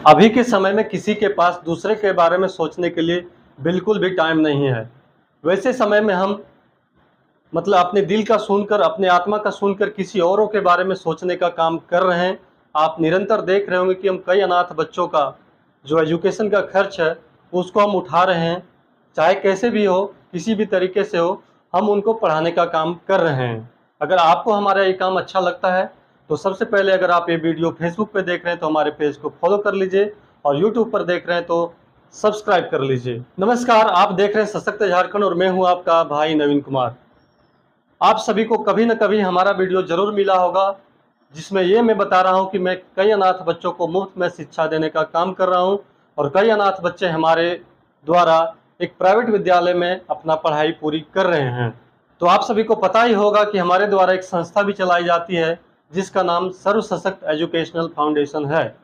अभी के समय में किसी के पास दूसरे के बारे में सोचने के लिए बिल्कुल भी टाइम नहीं है। वैसे समय में हम अपने दिल का सुनकर, अपने आत्मा का सुनकर किसी औरों के बारे में सोचने का काम कर रहे हैं। आप निरंतर देख रहे होंगे कि हम कई अनाथ बच्चों का जो एजुकेशन का खर्च है उसको हम उठा रहे हैं। चाहे कैसे भी हो, किसी भी तरीके से हो, हम उनको पढ़ाने का काम कर रहे हैं। अगर आपको हमारा ये काम अच्छा लगता है तो सबसे पहले अगर आप ये वीडियो फेसबुक पे देख रहे हैं तो हमारे पेज को फॉलो कर लीजिए, और यूट्यूब पर देख रहे हैं तो सब्सक्राइब कर लीजिए। नमस्कार, आप देख रहे हैं सशक्त झारखंड और मैं हूं आपका भाई नवीन कुमार। आप सभी को कभी न कभी हमारा वीडियो जरूर मिला होगा जिसमें ये मैं बता रहा हूं कि मैं कई अनाथ बच्चों को मुफ्त में शिक्षा देने का काम कर रहा हूं, और कई अनाथ बच्चे हमारे द्वारा एक प्राइवेट विद्यालय में अपना पढ़ाई पूरी कर रहे हैं। तो आप सभी को पता ही होगा कि हमारे द्वारा एक संस्था भी चलाई जाती है जिसका नाम सर्व सशक्त एजुकेशनल फाउंडेशन है,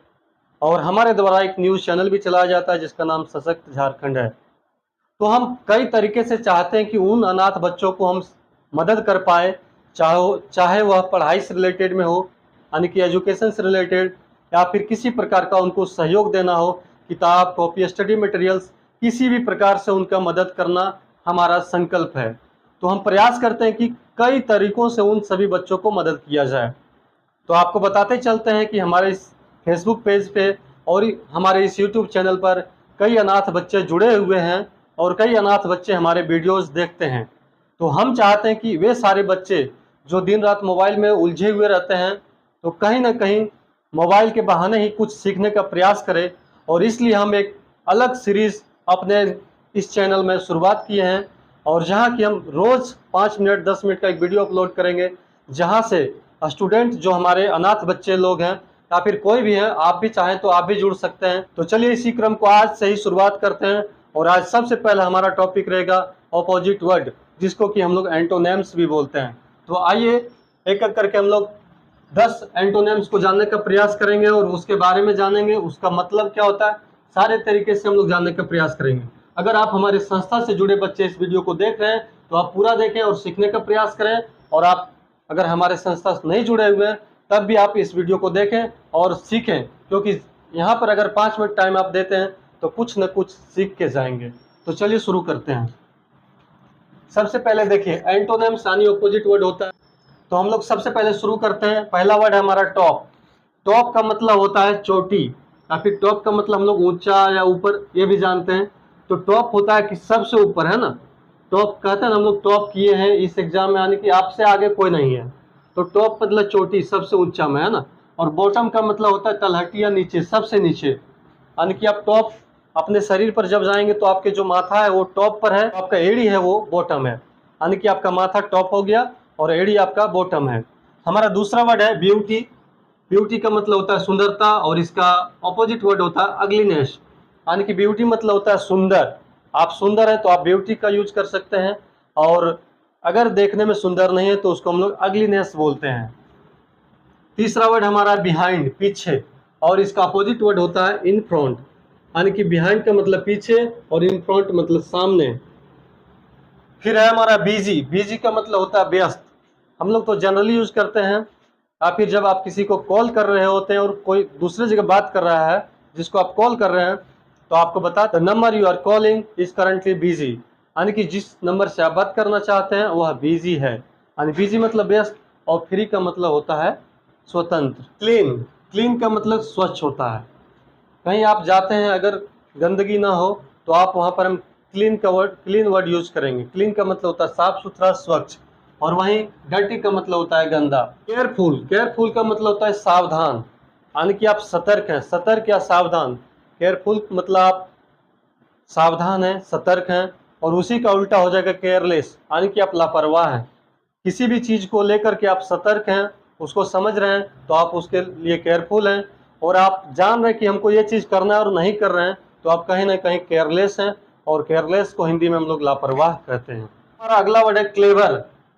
और हमारे द्वारा एक न्यूज़ चैनल भी चलाया जाता है जिसका नाम सशक्त झारखंड है। तो हम कई तरीके से चाहते हैं कि उन अनाथ बच्चों को हम मदद कर पाए, चाहे वह पढ़ाई से रिलेटेड में हो, यानी कि एजुकेशन से रिलेटेड, या फिर किसी प्रकार का उनको सहयोग देना हो, किताब, कॉपी, स्टडी मटेरियल्स, किसी भी प्रकार से उनका मदद करना हमारा संकल्प है। तो हम प्रयास करते हैं कि कई तरीकों से उन सभी बच्चों को मदद किया जाए। तो आपको बताते चलते हैं कि हमारे इस फेसबुक पेज पे और हमारे इस यूट्यूब चैनल पर कई अनाथ बच्चे जुड़े हुए हैं, और कई अनाथ बच्चे हमारे वीडियोस देखते हैं। तो हम चाहते हैं कि वे सारे बच्चे जो दिन रात मोबाइल में उलझे हुए रहते हैं, तो कहीं ना कहीं मोबाइल के बहाने ही कुछ सीखने का प्रयास करें, और इसलिए हम एक अलग सीरीज़ अपने इस चैनल में शुरुआत किए हैं, और जहां कि हम रोज़ 5 मिनट 10 मिनट का एक वीडियो अपलोड करेंगे, जहां से स्टूडेंट जो हमारे अनाथ बच्चे लोग हैं या फिर कोई भी है, आप भी चाहें तो आप भी जुड़ सकते हैं। तो चलिए इसी क्रम को आज से ही शुरुआत करते हैं, और आज सबसे पहला हमारा टॉपिक रहेगा ऑपोजिट वर्ड, जिसको कि हम लोग एंटोनेम्स भी बोलते हैं। तो आइए एक एक करके हम लोग 10 एंटोनेम्स को जानने का प्रयास करेंगे, और उसके बारे में जानेंगे, उसका मतलब क्या होता है, सारे तरीके से हम लोग जानने का प्रयास करेंगे। अगर आप हमारे संस्था से जुड़े बच्चे इस वीडियो को देख रहे हैं तो आप पूरा देखें और सीखने का प्रयास करें, और आप अगर हमारे संस्था से नहीं जुड़े हुए हैं तब भी आप इस वीडियो को देखें और सीखें, क्योंकि यहाँ पर अगर 5 मिनट टाइम आप देते हैं तो कुछ न कुछ सीख के जाएंगे। तो चलिए शुरू करते हैं। सबसे पहले देखिए, एंटोनिम्स यानी ऑपोजिट वर्ड होता है। तो हम लोग सबसे पहले शुरू करते हैं। पहला वर्ड है हमारा टॉप। टॉप का मतलब होता है चोटी, या फिर टॉप का मतलब हम लोग ऊंचा या ऊपर ये भी जानते हैं। तो टॉप होता है कि सबसे ऊपर, है ना। टॉप कहते हैं हम लोग टॉप किए हैं इस एग्जाम में, यानी कि आपसे आगे कोई नहीं है। तो टॉप मतलब चोटी, सबसे ऊंचा में, है ना। और बॉटम का मतलब होता है तलहटी या नीचे, सबसे नीचे, यानी कि आप टॉप अपने शरीर पर जब जाएंगे तो आपके जो माथा है वो टॉप पर है, आपका एड़ी है वो बॉटम है, यानी कि आपका माथा टॉप हो गया और एड़ी आपका बॉटम है। हमारा दूसरा वर्ड है ब्यूटी। ब्यूटी का मतलब होता है सुंदरता, और इसका ऑपोजिट वर्ड होता है अगलीनेस, यानी कि ब्यूटी मतलब होता है सुंदर। आप सुंदर हैं तो आप ब्यूटी का यूज कर सकते हैं, और अगर देखने में सुंदर नहीं है तो उसको हम लोग अगलीनेस बोलते हैं। तीसरा वर्ड हमारा बिहाइंड, पीछे, और इसका अपोजिट वर्ड होता है इन फ्रंट, यानी कि बिहाइंड का मतलब पीछे और इन फ्रंट मतलब सामने। फिर है हमारा बिजी। बिजी का मतलब होता है व्यस्त। हम लोग तो जनरली यूज करते हैं, या फिर जब आप किसी को कॉल कर रहे होते हैं और कोई दूसरी जगह बात कर रहा है जिसको आप कॉल कर रहे हैं, तो आपको बता the number you are calling is currently busy, यानी कि जिस नंबर से आप बात करना चाहते हैं वह बिजी है, यानी बिजी मतलब व्यस्त, और फ्री का मतलब होता है स्वतंत्र। क्लीन, क्लीन का मतलब स्वच्छ होता है। कहीं आप जाते हैं अगर गंदगी ना हो तो आप वहाँ पर हम क्लीन वर्ड यूज करेंगे। क्लीन का मतलब होता है साफ सुथरा, स्वच्छ, और वहीं डर्टी का मतलब होता है गंदा। केयरफुल, केयरफुल का मतलब होता है सावधान, यानी कि आप सतर्क हैं, सतर्क या सावधान। केयरफुल मतलब आप सावधान हैं, सतर्क हैं, और उसी का उल्टा हो जाएगा केयरलेस, यानी कि आप लापरवाह हैं। किसी भी चीज़ को लेकर के आप सतर्क हैं, उसको समझ रहे हैं तो आप उसके लिए केयरफुल हैं, और आप जान रहे हैं कि हमको ये चीज़ करना है और नहीं कर रहे हैं तो आप कहीं ना कहीं केयरलेस हैं, और केयरलेस को हिंदी में हम लोग लापरवाह कहते हैं। हमारा अगला वर्ड है क्लेवर।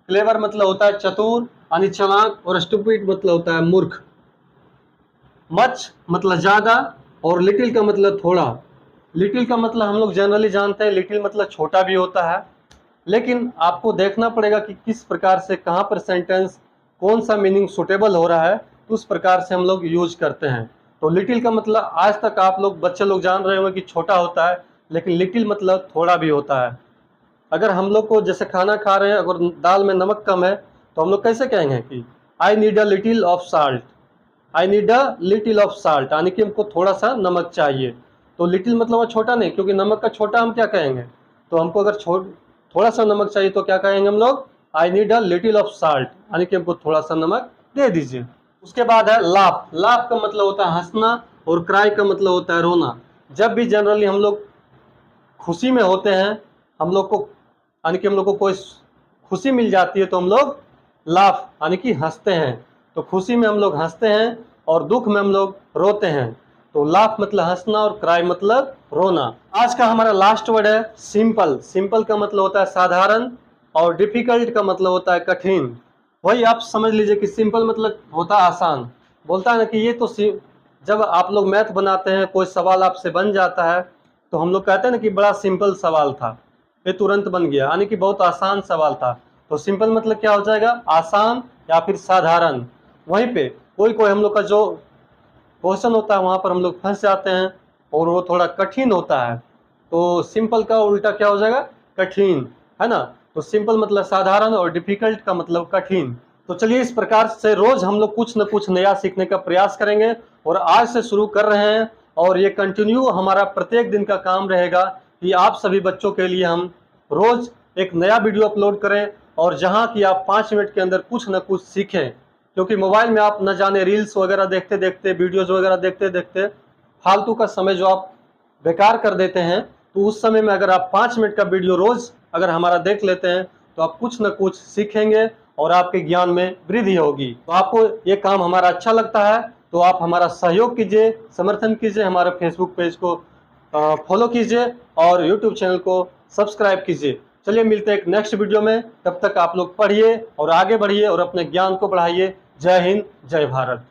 क्लेवर मतलब होता है चतुर, यानी चालाक, और स्टूपिड मतलब होता है मूर्ख। मच मतलब ज़्यादा, और लिटिल का मतलब थोड़ा। लिटिल का मतलब हम लोग जनरली जानते हैं, लिटिल मतलब छोटा भी होता है, लेकिन आपको देखना पड़ेगा कि किस प्रकार से, कहाँ पर सेंटेंस, कौन सा मीनिंग सुटेबल हो रहा है, तो उस प्रकार से हम लोग यूज करते हैं। तो लिटिल का मतलब आज तक आप लोग बच्चे लोग जान रहे होंगे कि छोटा होता है, लेकिन लिटिल मतलब थोड़ा भी होता है। अगर हम लोग को जैसे खाना खा रहे हैं, अगर दाल में नमक कम है तो हम लोग कैसे कहेंगे कि I need a little of salt, I need a little of salt, यानी कि हमको थोड़ा सा नमक चाहिए। तो लिटिल मतलब वो छोटा नहीं, क्योंकि नमक का छोटा हम क्या कहेंगे, तो हमको अगर थोड़ा सा नमक चाहिए तो क्या कहेंगे हम लोग, I need a little of salt, यानी कि हमको थोड़ा सा नमक दे दीजिए। उसके बाद है लाफ। लाफ का मतलब होता है हंसना, और क्राई का मतलब होता है रोना। जब भी जनरली हम लोग खुशी में होते हैं, हम लोग को यानी कि हम लोग को कोई खुशी मिल जाती है तो हम लोग लाफ यानी कि हंसते हैं। तो खुशी में हम लोग हंसते हैं और दुख में हम लोग रोते हैं। तो लाफ मतलब हंसना और क्राई मतलब रोना। आज का हमारा लास्ट वर्ड है सिंपल। सिंपल का मतलब होता है साधारण, और डिफिकल्ट का मतलब होता है कठिन। वही आप समझ लीजिए कि सिंपल मतलब होता है आसान। बोलता है ना कि ये तो जब आप लोग मैथ बनाते हैं, कोई सवाल आपसे बन जाता है तो हम लोग कहते हैं ना कि बड़ा सिंपल सवाल था, ये तुरंत बन गया, यानी कि बहुत आसान सवाल था। तो सिंपल मतलब क्या हो जाएगा, आसान या फिर साधारण। वहीं पे कोई कोई हम लोग का जो क्वेश्चन होता है वहाँ पर हम लोग फंस जाते हैं और वो थोड़ा कठिन होता है। तो सिंपल का उल्टा क्या हो जाएगा, कठिन, है ना। तो सिंपल मतलब साधारण और डिफिकल्ट का मतलब कठिन। तो चलिए इस प्रकार से रोज हम लोग कुछ न कुछ नया सीखने का प्रयास करेंगे, और आज से शुरू कर रहे हैं, और ये कंटिन्यू हमारा प्रत्येक दिन का काम रहेगा कि आप सभी बच्चों के लिए हम रोज एक नया वीडियो अपलोड करें, और जहां कि आप 5 मिनट के अंदर कुछ न कुछ सीखें। क्योंकि मोबाइल में आप न जाने रील्स वगैरह देखते देखते, वीडियोज वगैरह देखते देखते फालतू का समय जो आप बेकार कर देते हैं, तो उस समय में अगर आप 5 मिनट का वीडियो रोज अगर हमारा देख लेते हैं तो आप कुछ न कुछ सीखेंगे और आपके ज्ञान में वृद्धि होगी। तो आपको ये काम हमारा अच्छा लगता है तो आप हमारा सहयोग कीजिए, समर्थन कीजिए, हमारे फेसबुक पेज को फॉलो कीजिए और यूट्यूब चैनल को सब्सक्राइब कीजिए। चलिए मिलते हैं एक नेक्स्ट वीडियो में, तब तक आप लोग पढ़िए और आगे बढ़िए और अपने ज्ञान को बढ़ाइए। जय हिंद, जय भारत।